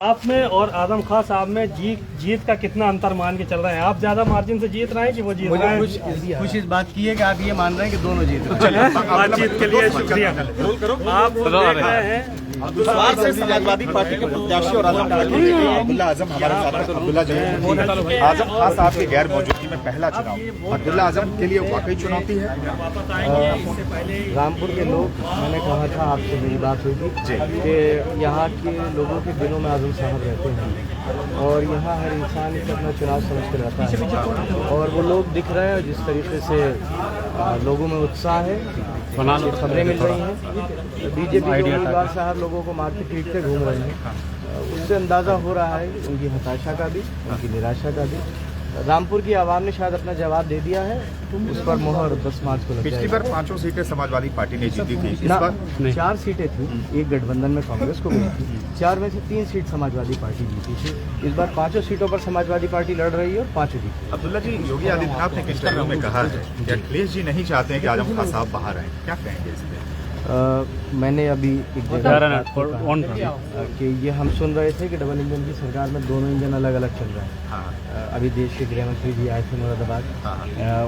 आप में और आजम खान साहब में जीत का कितना अंतर मान के चल रहे हैं? आप ज्यादा मार्जिन से जीत रहे हैं कि वो जीत रहे हैं? मुझे कुछ इस बात की है कि आप ये मान रहे हैं कि दोनों जीत रहे हैं। बातचीत के लिए शुक्रिया। आप देख रहे हैं समाजवादी पार्टी के प्रत्याशी और आजम अब्दुल्ला आजम हमारे साथ अब्दुल्ला आजम खान साहब की गैर मौजूदगी में पहला चुनाव अब्दुल्ला आजम के लिए वाकई चुनौती है। रामपुर के लोग, मैंने कहा था आपसे मेरी बात हुई थी कि यहाँ के लोगों के दिलों में आजम साहब रहते हैं और यहाँ हर इंसान को अपना चुनाव समझ कर रहता है और वो लोग दिख रहे हैं। जिस तरीके से लोगों में उत्साह है, खबरें मिल रही हैं, बीजेपी उम्मीदवार साहब लोगों को मार के पीटते घूम रहे हैं, उससे अंदाज़ा हो रहा है उनकी हताशा का भी, उनकी निराशा का भी। रामपुर की आवाम ने शायद अपना जवाब दे दिया है, उस पर मोहर 10 मार्च को लग जाएगी। पिछली बार 5 सीटें समाजवादी पार्टी ने जीती थी, इस बार 4 सीटें थी, एक गठबंधन में कांग्रेस को मिली थी, 4 में से 3 सीट समाजवादी पार्टी जीती थी। इस बार 5 सीटों पर समाजवादी पार्टी लड़ रही है और 5 जीती। अब्दुल्ला जी, योगी आदित्यनाथ ने एक इंटरव्यू में कहा है कि अखिलेश जी नहीं चाहते हैं कि आजम खान साहब बाहर आए, क्या कहेंगे इस पर? मैंने अभी एक जगह कि ये हम सुन रहे थे कि डबल इंजन की सरकार में दोनों इंजन अलग अलग चल रहे हैं। अभी देश के गृह मंत्री जी आए थे मुरादाबाद,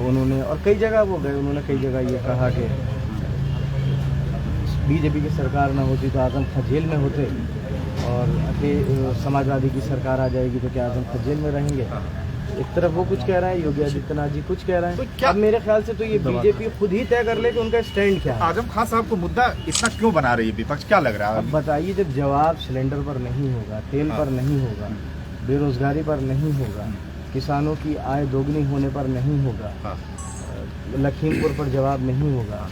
उन्होंने और कई जगह वो गए, उन्होंने कई जगह ये कहा कि बीजेपी की सरकार ना होती तो आजम खान जेल में होते और समाजवादी की सरकार आ जाएगी तो क्या आजम खान जेल में रहेंगे। एक तरफ वो कुछ कह रहे हैं, योगी आदित्यनाथ जी कुछ कह रहे हैं, तो अब मेरे ख्याल से तो ये बीजेपी खुद ही तय कर ले कि उनका स्टैंड क्या है। आजम खान साहब को मुद्दा इतना क्यों बना रही है विपक्ष, क्या लग रहा है? अब बताइए, जब जवाब सिलेंडर पर नहीं होगा, तेल पर नहीं होगा, बेरोजगारी पर नहीं होगा, किसानों की आय दोगुनी होने पर नहीं होगा, लखीमपुर पर जवाब नहीं होगा,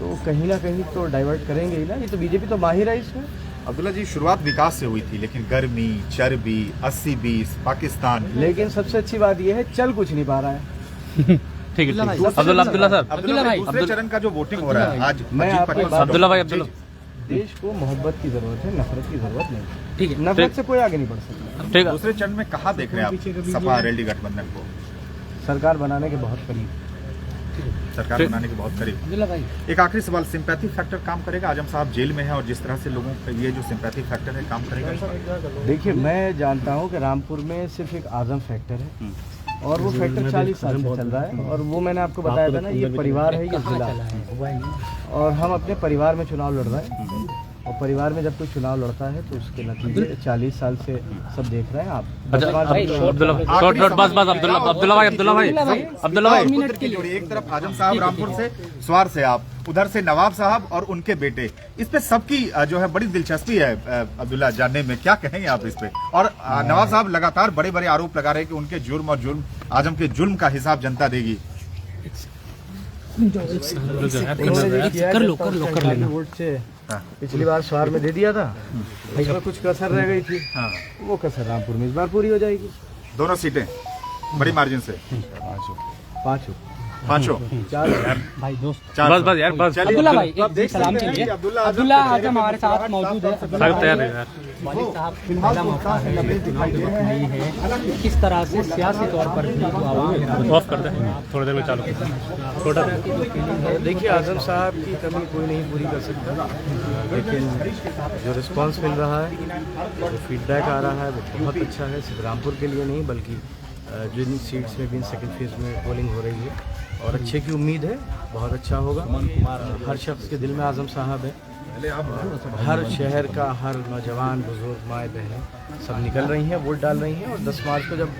तो कहीं ना कहीं तो डाइवर्ट करेंगे ही ना। ये तो बीजेपी तो माहिर है इसमें। अब्दुल्ला जी, शुरुआत विकास से हुई थी, लेकिन गर्मी, चर्बी, 80-20 पाकिस्तान, लेकिन सबसे अच्छी बात यह है चल कुछ नहीं पा रहा है। ठीक है अब्दुल्ला भाई, दूसरे चरण का जो वोटिंग हो रहा है आज, मैं अब्दुल्ला भाई, देश को मोहब्बत की जरूरत है, नफरत की जरूरत नहीं। ठीक है, नफरत से कोई आगे नहीं बढ़ सकता। ठीक है। दूसरे चरण में कहाँ देख रहे हैं आप सपा आरएलडी गठबंधन को? सरकार बनाने के बहुत करीब। सरकार बनाने के बहुत करीब। एक आखिरी सवाल, सिंपैथी फैक्टर काम करेगा? आजम साहब जेल में है और जिस तरह से लोगों के लिए जो सिंपैथी फैक्टर है काम करेगा? देखिए, मैं जानता हूं कि रामपुर में सिर्फ एक आजम फैक्टर है और वो फैक्टर 40 साल से चल रहा है और वो मैंने आपको बताया था ना, ये परिवार है, ये जिला है और हम अपने परिवार में चुनाव लड़ रहे हैं और परिवार में जब कोई चुनाव लड़ता है तो उसके नतीजे 40 साल से सब देख रहे हैं आप। अब्दुल्ला भाई, एक तरफ आजम साहब रामपुर से, स्वार से आप, उधर से नवाब साहब और उनके बेटे, इस पे सबकी जो है बड़ी दिलचस्पी है अब्दुल्ला जानने में, क्या कहेंगे आप इस पे? और नवाब साहब लगातार बड़े बड़े आरोप लगा रहे हैं कि उनके जुर्म और जुर्म, आजम के जुल्म का हिसाब जनता देगी। कर लेना। वोट से पिछली बार स्वार में दे दिया था, इसमें कुछ कसर रह गई थी, वो कसर रामपुर में इस बार पूरी हो जाएगी। दोनों सीटें बड़ी मार्जिन से, पांचों भाई दोस्त, बस यार, बस अब्दुल्ला भाई एक सलाम के लिए। अब्दुल्ला आजम हमारे साथ मौजूद है। वालिद साहब फिलहाल मौका है, नहीं है, किस तरह से सियासी तौर पर भी जो आवाम ऑफ कर दें, थोड़ी देर में चालू छोटा। देखिए, आजम साहब की कमी कोई नहीं पूरी कर सकता, लेकिन जो रिस्पांस मिल रहा है, जो फीडबैक आ रहा है वो बहुत अच्छा है, सिर्फ रामपुर के लिए नहीं बल्कि जिन सीट्स में भी सेकंड फेज में पोलिंग हो रही है और अच्छे की उम्मीद है, बहुत अच्छा होगा। हर शख्स के दिल में आजम साहब है, हर शहर का हर नौजवान, बुजुर्ग, माएँ बहनें सब निकल रही हैं, वोट डाल रही हैं और 10 मार्च को जब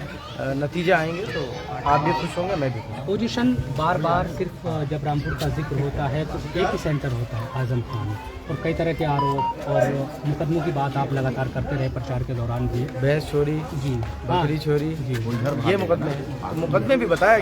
नतीजे आएंगे तो आप भी खुश होंगे, मैं भी खुश। पोजीशन बार बार सिर्फ जब रामपुर का जिक्र होता है तो एक ही सेंटर होता है, आजम खान, और कई तरह के आरोप और मुकदमों की बात आप लगातार करते रहे प्रचार के दौरान भी। भैंस चोरी जी, बकरी चोरी जी, ये मुकदमे भी बताया।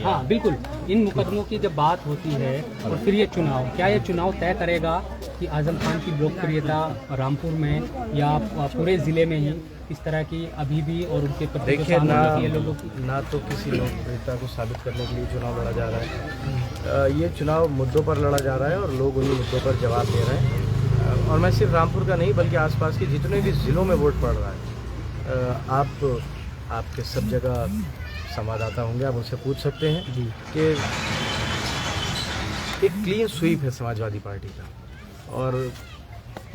हाँ बिल्कुल, इन मुकदमों की जब बात होती है और फिर ये चुनाव, क्या ये चुनाव तय करेगा कि आजम खान की लोकप्रियता रामपुर में या पूरे ज़िले में ही इस तरह की अभी भी और उनके देखिए ना तो किसी लोकप्रियता को साबित करने के लिए चुनाव लड़ा जा रहा है, ये चुनाव मुद्दों पर लड़ा जा रहा है और लोग उन्हीं मुद्दों पर जवाब दे रहे हैं। और मैं सिर्फ रामपुर का नहीं बल्कि आसपास के जितने भी ज़िलों में वोट पड़ रहा है, आपके सब जगह संवाददाता होंगे, आप उनसे पूछ सकते हैं कि एक क्लीन स्वीप है समाजवादी पार्टी का और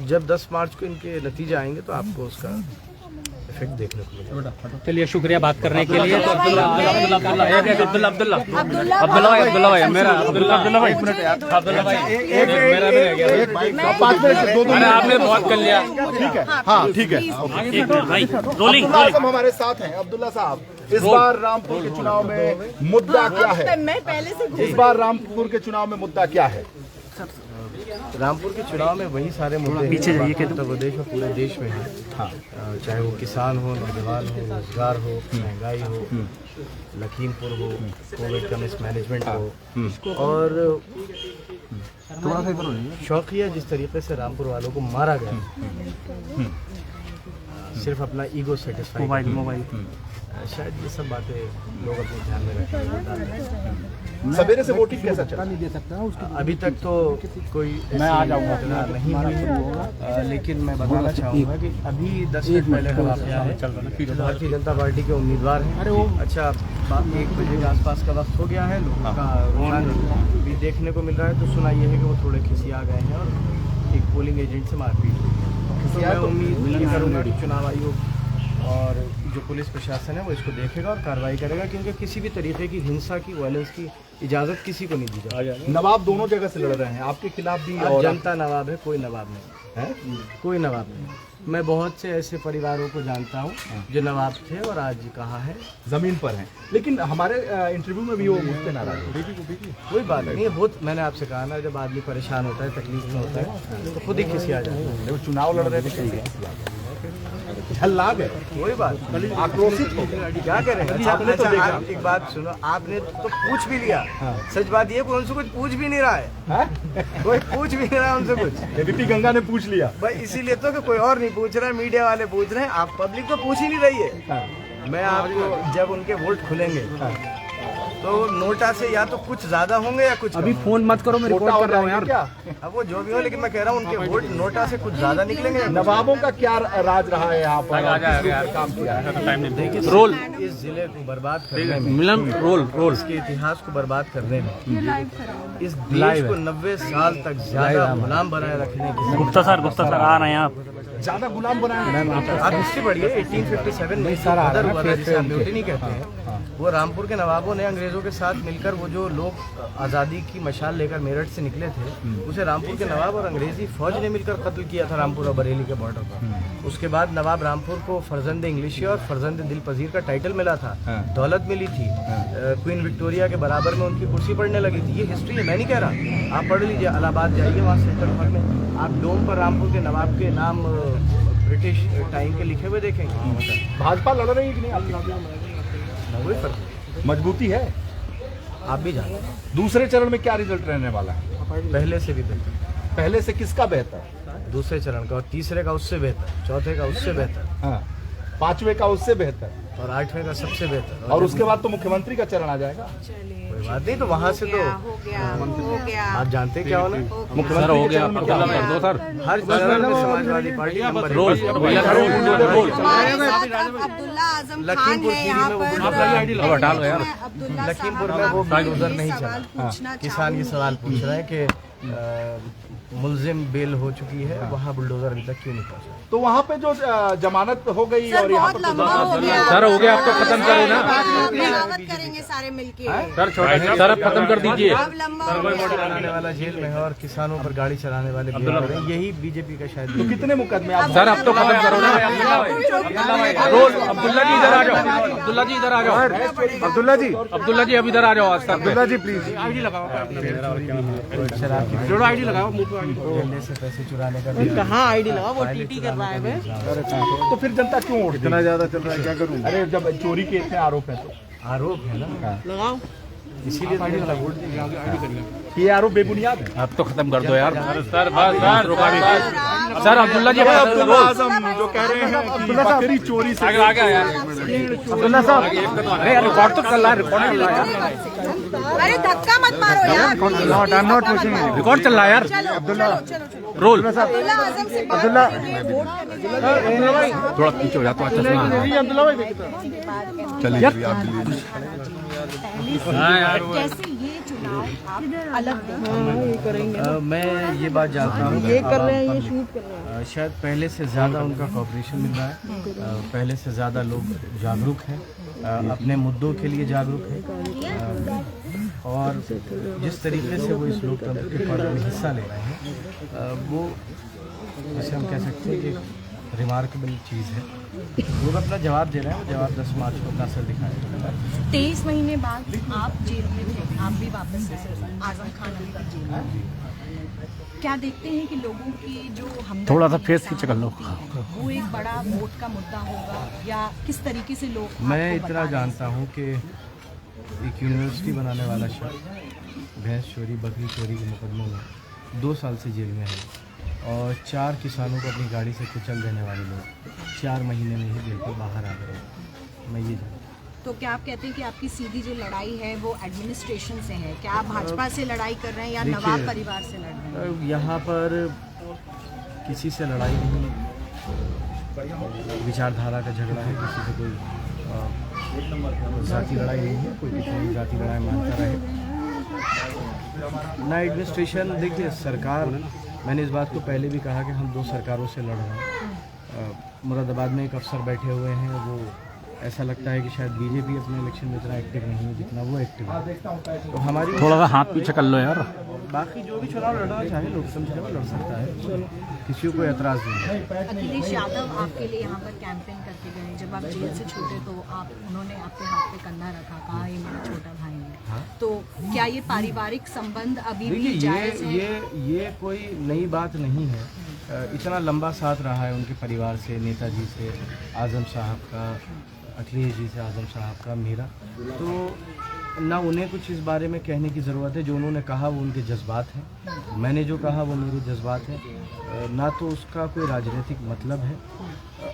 जब 10 मार्च को इनके नतीजे आएंगे तो आपको उसका इफेक्ट देखने को मिलेगा। चलिए शुक्रिया बात करने के लिए। तो अब्दुल्ला भाई मेरा अब्दुल्ला भाई आपने बहुत कर लिया। ठीक है, हाँ ठीक है। अब्दुल्ला आजम हमारे साथ हैं। अब्दुल्ला साहब, इस बार रामपुर के चुनाव में मुद्दा क्या है? मैं पहले से इस बार रामपुर के चुनाव में मुद्दा क्या है? रामपुर के चुनाव में वही सारे मुद्दे पीछे जाइए कि उत्तर प्रदेश में पूरे देश में है। हाँ, चाहे वो किसान हो, नौजवान हो, रोजगार हो, महंगाई हो, लखीमपुर हो, कोविड का मिसमैनेजमेंट हो, और शौकिया जिस तरीके से रामपुर वालों को मारा गया, सिर्फ अपना ईगो सेटिस्फाई, मोबाइल शायद ये सब बातें लोग अपने ध्यान में रखेंगे। सवेरे से वोटिंग कैसा चला? अभी तक तो कोई मैं आ जाऊंगा नहीं हुई, लेकिन मैं बताना चाहूँगा कि अभी 10 मिनट पहले का वाकया है। भारतीय जनता पार्टी के उम्मीदवार हैं। अच्छा, 1 बजे के आसपास का वक्त हो गया है, लोगों का रुझान भी देखने को मिल रहा है। तो सुना ये है कि वो थोड़े खिसिया गए हैं और एक पोलिंग एजेंट से मारपीट हुई। तो मैं उम्मीद करूँगा कि चुनाव आयोग और जो पुलिस प्रशासन है वो इसको देखेगा और कार्रवाई करेगा, क्योंकि किसी भी तरीके की हिंसा की, वायलेंस की इजाज़त किसी को नहीं दी जाएगी। नवाब दोनों जगह से लड़ रहे हैं, आपके खिलाफ भी। और जनता नवाब है, कोई नवाब नहीं है, कोई नवाब नहीं। मैं बहुत से ऐसे परिवारों को जानता हूँ जो नवाब थे और आज कहाँ है, जमीन पर हैं। लेकिन हमारे इंटरव्यू में भी वो मुझसे नाराज है। कोई बात नहीं है। बहुत मैंने आपसे कहा ना, जब आदमी परेशान होता है, तकलीफ में होता है, तो खुद ही खिसिया जाता है। वो चुनाव लड़ रहे थे, झल्ला गए, कोई बात आक्रोशित हो गए। क्या करेंगे? आपने तो एक बात सुनो, आपने तो पूछ भी लिया। सच बात ये, कोई उनसे कुछ पूछ भी नहीं रहा है, कोई पूछ भी नहीं रहा उनसे कुछ। एबीपी गंगा ने पूछ लिया भाई, इसीलिए तो कि कोई और नहीं पूछ रहा है, मीडिया वाले पूछ रहे हैं। आप पब्लिक तो पूछ ही नहीं रही है। मैं आपको जब उनके वोट खुलेंगे तो नोटा से या तो कुछ ज्यादा होंगे या कुछ अभी फोन मत करो, मैं रिकॉर्ड कर रहा हूँ यार। क्या अब वो जो भी हो, लेकिन मैं कह रहा हूँ उनके वोट नोटा से कुछ ज्यादा निकलेंगे। नवाबों का क्या राज रहा है यहाँ पर? काम किया है। देखिए, रोल इस जिले को बर्बाद करने में, रोल इसके इतिहास को बर्बाद करने में, इस देश को 90 साल तक ज्यादा गुलाम बनाए रखने की, गुप्ता सर आ रहे हैं आप। ज्यादा गुलाम बनाए। आप हिस्ट्री पढ़िए। 1857 में गदर हुआ था, जिसे हम म्यूटिनी कहते हैं। वो रामपुर के नवाबों ने अंग्रेजों के साथ मिलकर, वो जो लोग आज़ादी की मशाल लेकर मेरठ से निकले थे, उसे रामपुर के नवाब और अंग्रेजी फौज ने मिलकर कत्ल किया था, रामपुर और बरेली के बॉर्डर पर। उसके बाद नवाब रामपुर को फर्जंद इंग्लिशी और फर्जंद दिल पजीर का टाइटल मिला था, दौलत मिली थी, क्वीन विक्टोरिया के बराबर में उनकी कुर्सी पड़ने लगी थी। ये हिस्ट्री है, मैं नहीं कह रहा। आप पढ़ लीजिए, इलाहाबाद जाइए, वहाँ सेंट्रल हॉल में आप डोम पर रामपुर के नवाब के नाम ब्रिटिश टाइम के लिखे हुए देखेंगे। भाजपा लड़ रही है कि नहीं? कोई फर्क, मजबूती है। आप भी जानते हैं। दूसरे चरण में क्या रिजल्ट रहने वाला है? पहले से भी बेहतर, पहले से किसका बेहतर? दूसरे चरण का, और तीसरे का उससे बेहतर, चौथे का उससे बेहतर, हाँ, 5वें का उससे बेहतर, और 8वें का सबसे बेहतर। और उसके बाद तो मुख्यमंत्री का चरण आ जाएगा। कोई बात नहीं, तो वहाँ से तो हो गया। आप जानते हैं क्या होना। मुख्यमंत्री हो गया। हर चरण में समाजवादी पार्टी नंबर 1। अब्दुल्ला आजम खान है यहाँ पर। लखीमपुर में वो बुलडोजर नहीं चला। किसान ये सवाल पूछ रहे हैं कि मुलजिम बेल हो चुकी है, वहाँ बुलडोजर अभी तक क्यों नहीं पहुँचा? तो वहाँ पे जो जमानत हो गई और यहाँ पर सर हो गया, अब तो खत्म करो ना। बगावत करेंगे सारे मिलके। सर अब खत्म कर दीजिए। अब लंबा हो गया। चलाने वाला जेल में है और किसानों पर गाड़ी चलाने वाले भी हैं। यही बीजेपी का शायद। तो कितने मुकदमे आप? सर अब तो खत्म करो ना। रोल अब्दुल्ला जी इधर आ जाओ, अब्दुल्ला जी इधर आ जाओ, अब्दुल्ला जी अब इधर आ जाओ। अब्दुल्ला जी प्लीज आईडी लगाओ, जोड़ो आईडी लगाओ। झंडे से पैसे चुराने का कहाँ आईडी लगा, वो टीटी कर रहा है। तो फिर जनता क्यों वोट इतना ज्यादा चल रहा है? क्या करूं? अरे जब चोरी के इतने आरोप हैं तो आरोप है ना, लगाओ। इसीलिए वोट ये आरोप बेबुनियाद है। अब तो खत्म कर दो यार। सर सर अब्दुल्ला जी अब्दुल्ला आजम जो कह रहे हैं कि बकरी चोरी से आगे यार। अब्दुल्ला साहब अरे यार रिकॉर्ड तो चल रहा है, रिकॉर्ड चल रहा है यार। अरे धक्का मत मारो यार। रिकॉर्ड चल रहा है यार। अब्दुल्ला रोल अब्दुल्ला आजम से अब्दुल्ला वोट थोड़ा पीछे हो जाता अच्छा सुना। कैसे ये चुनाव आप अलग देखें? मैं ये बात जानता हूँ, ये कर रहे हैं, ये शूट कर रहे हैं, शायद पहले से ज़्यादा उनका कॉपरेशन मिल रहा है, पहले से ज़्यादा लोग जागरूक हैं, अपने मुद्दों के लिए जागरूक हैं, और जिस तरीके से वो इस लोकतंत्र के पर्व में हिस्सा ले रहे हैं वो जैसे हम कह सकते हैं कि रिमार्केबल चीज़ है। लोग अपना जवाब दे रहे हैं, वो जवाब 10 मार्च को अपना असर दिखाएगा। 23 महीने बाद आप जेल में थे, आप भी वापस से आजम खान अली की जेल में। क्या देखते हैं कि लोगों की जो हम थोड़ा सा फेस खींच कर लो, वो एक बड़ा वोट का मुद्दा होगा, या किस तरीके से लोग मैं आपको इतना बता जानता हूँ कि एक यूनिवर्सिटी बनाने वाला शख्स भैंस चोरी बकरी चोरी के मुकदमों में 2 साल से जेल में है, और 4 किसानों को अपनी गाड़ी से कुचल देने वाले लोग 4 महीने में ही जेल पर बाहर आ गए। मैं ये जानता हूँ। तो क्या आप कहते हैं कि आपकी सीधी जो लड़ाई है वो एडमिनिस्ट्रेशन से है? क्या आप भाजपा से लड़ाई कर रहे हैं या देखिए, नवाब परिवार से लड़ रहे हैं? यहाँ पर किसी से लड़ाई नहीं, विचारधारा का झगड़ा है, किसी से कोई जाति लड़ाई नहीं है, कोई किसी जाति लड़ाई मानता रहे ना। एडमिनिस्ट्रेशन, देखिए सरकार, मैंने इस बात को पहले भी कहा कि हम 2 सरकारों से लड़ रहे हैं। मुरादाबाद में एक अफसर बैठे हुए हैं, वो ऐसा लगता है कि शायद बीजेपी अपने इलेक्शन में इतना एक्टिव नहीं है जितना वो एक्टिव है। तो हमारी थोड़ा सा हाथ पीछे कर लो यार। बाकी जो भी चुनाव लड़ना चाहे लोग समझे वो लड़ सकता है, किसी को कोई एतराज़ नहीं है। अखिलेश यादव आपके लिए यहाँ पर कैंपेन करके गए, जब आप जेल से छूटे तो उन्होंने आपके हाथ पे कंधा रखा, कहा ये मेरा छोटा भाई है। तो क्या ये पारिवारिक संबंध अभी भी जायज़ है? ये कोई नई बात नहीं है, इतना लंबा साथ रहा है उनके परिवार से, नेताजी से आज़म साहब का, अखिलेश जी से आज़म साहब का, मेरा, तो ना उन्हें कुछ इस बारे में कहने की ज़रूरत है। जो उन्होंने कहा वो उनके जज्बात हैं, मैंने जो कहा वो मेरे जज्बात हैं, ना तो उसका कोई राजनीतिक मतलब है।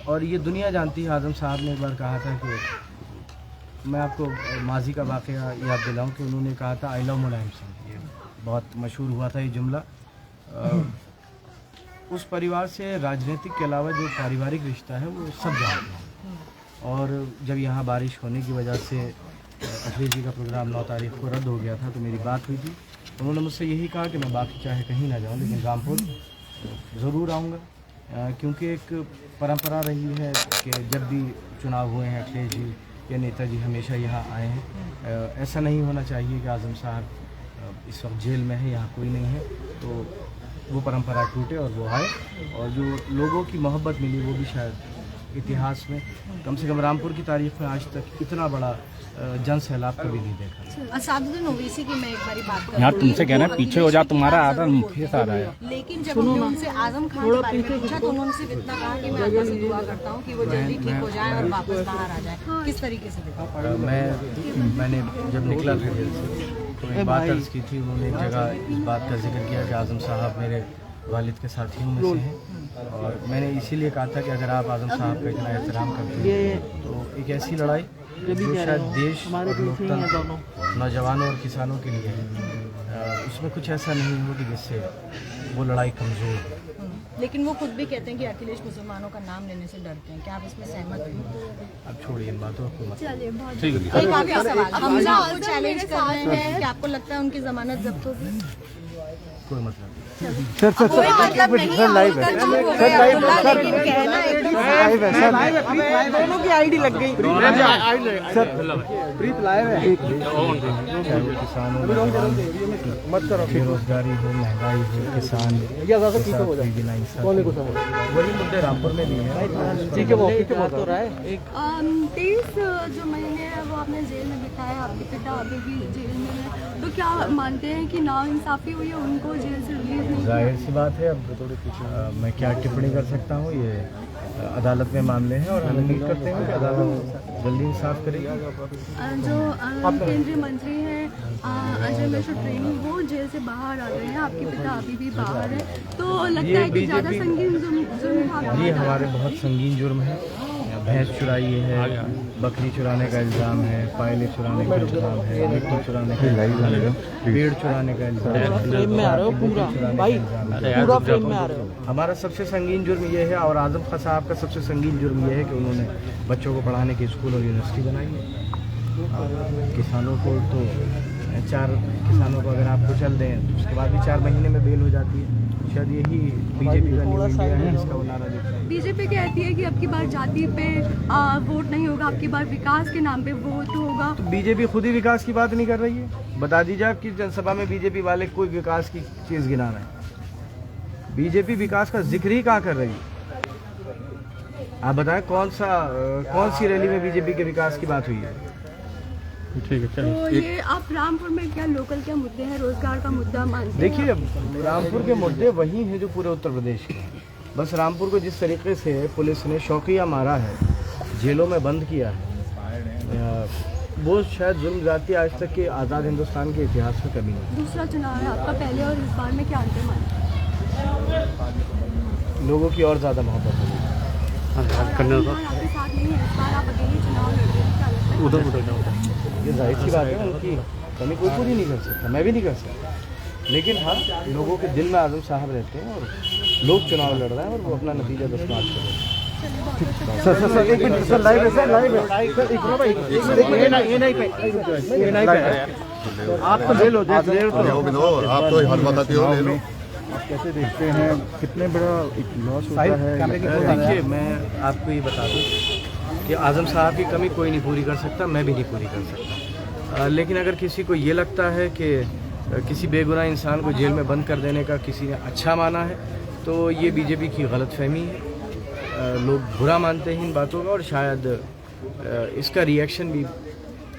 और ये दुनिया जानती है, आज़म साहब ने एक बार कहा था कि, मैं आपको माजी का वाक़या याद दिलाऊं कि उन्होंने कहा था आई लव मुलायम सिंह, ये बहुत मशहूर हुआ था ये जुमला। उस परिवार से राजनीतिक के अलावा जो पारिवारिक रिश्ता है वो सब जानते हैं। और जब यहाँ बारिश होने की वजह से अखिलेश जी का प्रोग्राम 9 तारीख को रद्द हो गया था, तो मेरी बात हुई थी, उन्होंने मुझसे यही कहा कि मैं बाकी चाहे कहीं ना जाऊँ लेकिन रामपुर ज़रूर आऊँगा, क्योंकि एक परंपरा रही है कि जब भी चुनाव हुए हैं अखिलेश जी या नेताजी हमेशा यहाँ आए हैं। ऐसा नहीं होना चाहिए कि आज़म साहब इस वक्त जेल में है, यहाँ कोई नहीं है, तो वो परंपरा टूटे और वो आए, और जो लोगों की मोहब्बत मिली वो भी शायद इतिहास में, कम से कम रामपुर की तारीख में आज तक इतना बड़ा जन सैलाब कभी नहीं देखा। असादुद्दीन ओवैसी की मैं एक बारी बात करूँ, यार तुमसे कहना है पीछे हो जा, तुम्हारा आधा फेस आ रहा है। लेकिन जब हमने उनसे आजम खान के बारे में पूछा तो उन्होंने सिर्फ इतना कहा कि मैं अल्लाह से दुआ करता हूँ कि वो जल्दी ठीक हो जाए और वापस बाहर आ जाए। किस तरीके से देखा? मैंने जब निकला था जेल से तो एक बात अर्ज़ की थी, उन्होंने एक जगह इस बात का जिक्र किया कि आज़म साहब मेरे वालिद के साथियों में से हैं, और मैंने इसीलिए कहा था कि अगर आप आज़म साहब का इतना एहतराम करते हैं तो एक ऐसी लड़ाई जो शायद देश और लोकतंत्र, नौजवानों और किसानों के लिए है, उसमें कुछ ऐसा नहीं हो कि जिससे वो लड़ाई कमज़ोर हो। लेकिन वो खुद भी कहते हैं कि अखिलेश मुसलमानों का नाम लेने से डरते हैं, क्या आप इसमें सहमत हैं? अब छोड़िए इन बातों को मत। एक आखिरी सवाल, हमजा आपको चैलेंज कर रहे हैं कि आपको लगता है उनकी जमानत जब्त होगी? कोई मतलब नहीं। कोई मतलब नहीं है, लाइव है, लेकिन कहना एकदम दोनों की आईडी लग गई। प्रीत लाइव है, किसानों बेरोजगारी हो, महंगाई हो, किसान वही मुद्दे रामपुर में भी है। 23 जो महीने है वो आपने जेल में बिताया, आपके पिता अभी भी जेल में है, तो क्या मानते हैं कि नाइंसाफ़ी हुई है, उनको जेल से रिलीज नहीं? जाहिर सी बात है, अब मैं क्या टिप्पणी कर सकता हूँ, ये अदालत में मामले हैं और हम उम्मीद करते हैं कि अदालत जल्दी इंसाफ करेगी। जो केंद्रीय मंत्री हैं अजय मिश्र ट्रेनी, वो जेल से बाहर आ गए हैं, आपके पिता अभी भी बाहर है, तो लगता है कि ज़्यादा संगीन जुर्म था? ये हमारे बहुत संगीन जुर्म है, भैंस चुराई है, बकरी चुराने का इल्ज़ाम है, पायलेट चुराने का इल्ज़ाम है, मिट्टी चुराने का इल्ज़ाम है, पेड़ चुराने का इल्ज़ाम है, फ्रेम में आ रहे हो पूरा भाई, पूरा फ्रेम में आ रहे हो। हमारा सबसे संगीन जुर्म ये है, और आज़म खान साहब का सबसे संगीन जुर्म ये है कि उन्होंने बच्चों को पढ़ाने के स्कूल और यूनिवर्सिटी बनाई है। किसानों को तो 4 किसानों को अगर आप कुचल दें तो उसके बाद भी 4 महीने में बेल हो जाती है। शायद यही बीजेपी का न्यू इंडिया है जिसका वो नारा देता है। बीजेपी कहती है कि अब की बार जाति पे वोट नहीं होगा, अब की बार विकास के नाम पे वोट होगा। तो बीजेपी खुद ही विकास की बात नहीं कर रही है। बता दीजिए आपकी जनसभा में बीजेपी वाले कोई विकास की चीज़ गिना रहे हैं। बीजेपी विकास का जिक्र ही कहाँ कर रही है? आप बताएं कौन सी रैली में बीजेपी के विकास की बात हुई है? ठीक है, तो ये आप रामपुर में क्या लोकल क्या मुद्दे हैं, रोजगार का मुद्दा मानते हैं? देखिए, रामपुर के मुद्दे वही हैं जो पूरे उत्तर प्रदेश के हैं। बस रामपुर को जिस तरीके से पुलिस ने शौकिया मारा है, जेलों में बंद किया है, वो शायद जुल्म जाती आज तक के आज़ाद हिंदुस्तान के इतिहास में कभी नहीं। दूसरा चुनाव है आपका, पहले और इस बार में क्या अंतर मानते हैं? लोगों की और ज़्यादा मोहब्बत होगी। आपके साथ नहीं है, इस बार आप अकेले चुनाव लड़ रहे हैं, क्या लगता है? उधर ये जाहिर सी बात है, उनकी कमी कोई पूरी नहीं कर सकता, मैं भी नहीं कर सकता। लेकिन हाँ, लोगों के दिल में आजम साहब रहते हैं और लोग चुनाव लड़ रहे हैं और वो अपना नतीजा 10 मार्च को देंगे। सर एक मिनट सर, लाइव है सर, लाइव है। आप तो ले लो, आप तो हर बताते हो, ले लो। आप कैसे देखते हैं, कितने बड़ा लॉस होता है? देखिए, मैं आपको ये बता दूं कि आज़म साहब की कमी कोई नहीं पूरी कर सकता, मैं भी नहीं पूरी कर सकता। लेकिन अगर किसी को ये लगता है कि किसी बेगुनाह इंसान को जेल में बंद कर देने का किसी ने अच्छा माना है, तो ये बीजेपी की गलतफहमी है। लोग बुरा मानते हैं इन बातों का और शायद इसका रिएक्शन भी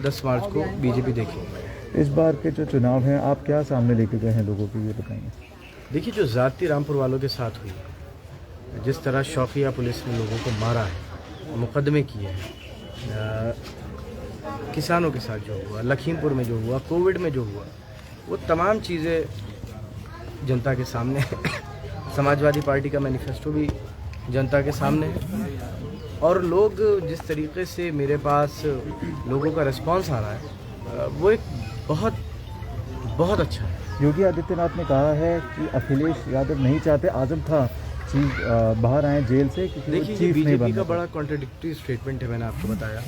10 मार्च को बीजेपी देखेगी। इस बार के जो चुनाव हैं, आप क्या सामने लेके गए हैं लोगों को, ये बताएंगे? देखिए, जो ज़ाती रामपुर वालों के साथ हुई, जिस तरह शौकिया पुलिस ने लोगों को मारा है, मुकदमे किए हैं, किसानों के साथ जो हुआ, लखीमपुर में जो हुआ, कोविड में जो हुआ, वो तमाम चीज़ें जनता के सामने है। समाजवादी पार्टी का मैनिफेस्टो भी जनता के सामने है और लोग जिस तरीके से मेरे पास लोगों का रिस्पांस आ रहा है, वो एक बहुत अच्छा है। योगी आदित्यनाथ ने कहा है कि अखिलेश यादव नहीं चाहते आजम खां चीफ बाहर आए जेल से, क्योंकि देखिए, ये बीजेपी का बड़ा कॉन्ट्रडिक्टरी स्टेटमेंट है। मैंने आपको बताया,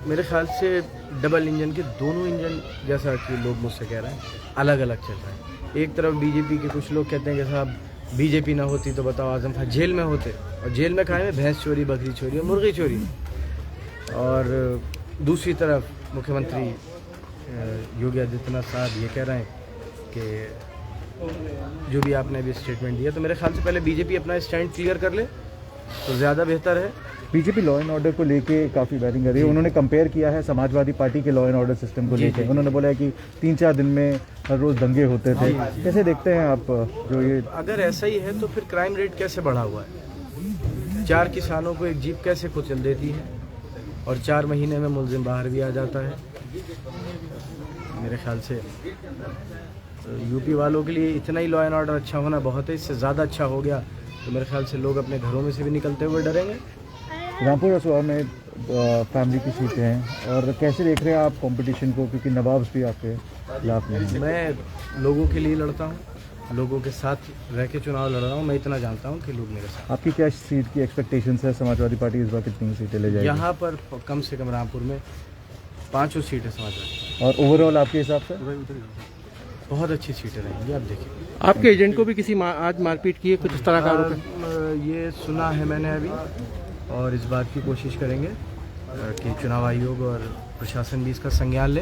मेरे ख्याल से डबल इंजन के दोनों इंजन, जैसा कि लोग मुझसे कह रहे हैं, अलग अलग चल रहा है। एक तरफ बीजेपी के कुछ लोग कहते हैं कि साहब बीजेपी ना होती तो बताओ आजम खां जेल में होते, और जेल में खाए में भैंस चोरी, बकरी चोरी और मुर्गी चोरी। और दूसरी तरफ मुख्यमंत्री योगी आदित्यनाथ साहब ये कह रहे हैं कि जो भी आपने अभी स्टेटमेंट दिया, तो मेरे ख्याल से पहले बीजेपी अपना स्टैंड क्लियर कर ले तो ज़्यादा बेहतर है। बीजेपी लॉ एंड ऑर्डर को लेके काफ़ी बैटिंग कर रही है। उन्होंने कंपेयर किया है समाजवादी पार्टी के लॉ एंड ऑर्डर सिस्टम को लेके। उन्होंने बोला है कि 3-4 दिन में हर रोज़ दंगे होते थे। कैसे देखते हैं आप जो ये? अगर ऐसा ही है तो फिर क्राइम रेट कैसे बढ़ा हुआ है? 4 किसानों को एक जीप कैसे कुचल देती है और 4 महीने में मुलजिम बाहर भी आ जाता है? मेरे ख्याल से यूपी वालों के लिए इतना ही लॉ एंड ऑर्डर अच्छा होना बहुत है। इससे ज़्यादा अच्छा हो गया तो मेरे ख्याल से लोग अपने घरों में से भी निकलते हुए डरेंगे। रामपुर और सुआ में फैमिली की सीटें हैं, और कैसे देख रहे हैं आप कंपटीशन को, क्योंकि नवाब भी आपके खिलाफ में है? मैं लोगों के लिए लड़ता हूँ, लोगों के साथ रह के चुनाव लड़ रहा हूँ। मैं इतना जानता हूँ कि लोग मेरे साथ। आपकी क्या सीट की एक्सपेक्टेशंस है? समाजवादी पार्टी इस बार कितनी सीटें ले जाएगी? यहाँ पर कम से कम रामपुर में 5 सीटें समाजवादी। और ओवरऑल आपके हिसाब से? बहुत अच्छी सीटें रहेंगी, आप देखिए। आपके एजेंट को भी किसी आज मारपीट की है, कुछ इस तरह का आरोप है? ये सुना है मैंने अभी, और इस बात की कोशिश करेंगे कि चुनाव आयोग और प्रशासन भी इसका संज्ञान ले।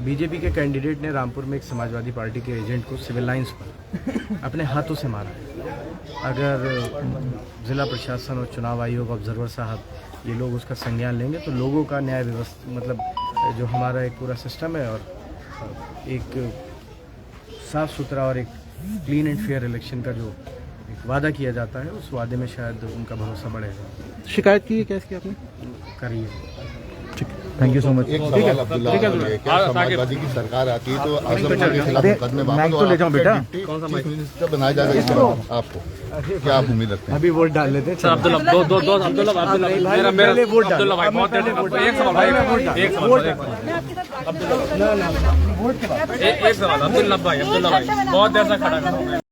बीजेपी के कैंडिडेट ने रामपुर में एक समाजवादी पार्टी के एजेंट को सिविल लाइंस पर अपने हाथों से मारा है। अगर ज़िला प्रशासन और चुनाव आयोग ऑब्जर्वर साहब ये लोग उसका संज्ञान लेंगे तो लोगों का न्याय व्यवस्था, मतलब जो हमारा एक पूरा सिस्टम है और एक साफ़ सुथरा और एक क्लीन एंड फेयर इलेक्शन का जो एक वादा किया जाता है, उस वादे में शायद उनका भरोसा बढ़ेगा। शिकायत की है कैसे की आपने? करिए। Thank you so much. एक सवाल अब्दुल्ला, क्या समाजवादी की सरकार आती है तो आजम खान के खिलाफ मुकदमे मैं तो ले जाऊं बेटा। चीफ मिनिस्टर बनाया जाएगा इस बार आपको, क्या आप उम्मीद रखते हैं? अभी वोट डाल लेते हैं। अब्दुल्ला मेरा वोट अब्दुल्ला भाई बहुत एक सवाल भाई, एक सवाल अब्दुल्ला भाई, बहुत देर से खड़ा है।